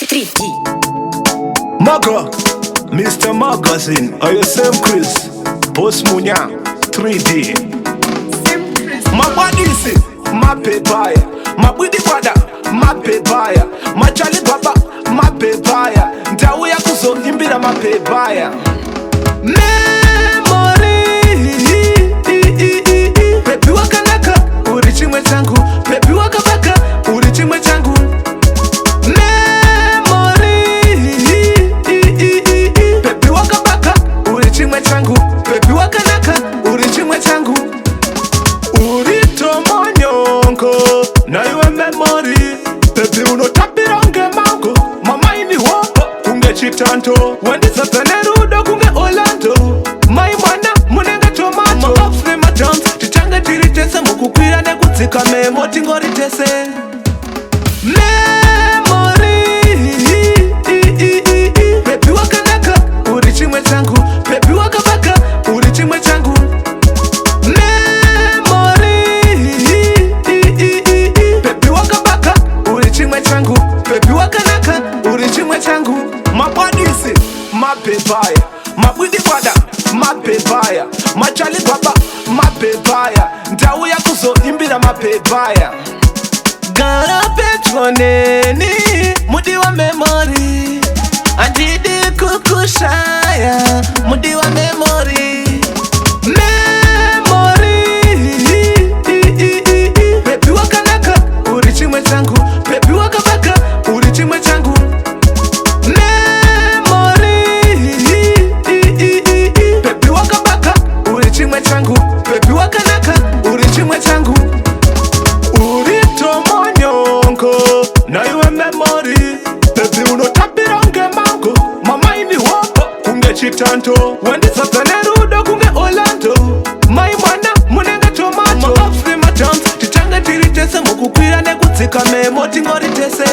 Riddim. Maga, Mr. Magazine, are you Samcris? Boss Munya, 3D. Samcris. My body is my papaya. My booty brother, my papaya. My Charlie Baba, my papaya. Ntawe ya kuso imbira my papaya. Memory. Pepi wakanaka, uri chimwe changu. Pepi wakabaka, uri chimwe changu. Pepi wakabaka, uri chimwe changu. Pepi wakanaka, uri chimwe changu. Uri tomonyonko, na iwe memory. Pepi unotapirange mango. Mama ini hopo, kunge chitanto. Wendi sapenerudo kunge Orlando. Mai mwana, munenga tomato. Ma ups ne ma downs, tichanga tiritese. Mukukwira ne kutsika memo tingoritese. Memory. Pepi wakanaka, uri chimwe changu. Pepi wakabaka, uri chimwe changu. Memory. Pepi wakabaka, uri chimwe changu. Pepi wakanaka, uri chimwe changu. My body is my papaya. My booty brother, my papaya. My Charlie Baba, my papaya. Ntawe ya kuso imbira my papaya. Gara petroneni, mudi wa memory. Andidi kukushaya, mudi wa memory. Memory. Pepi wakanaka, uri chimwe changu. Pepi wakabaka, uri chimwe changu. Memory. Pepi wakabaka, uri chimwe changu. Pepi wakanaka, uri chimwe changu. Uri tomonyonko, na iwe memory. Pepi unotapirange mango. Mama ini hopo, kunge chitanto. Wendi sapenerudo kunge Orlando. Mai mwana, munenga tomato. Ma ups ne ma downs, tichanga tiritese. Mukukwira ne kutsika memo tingoritese.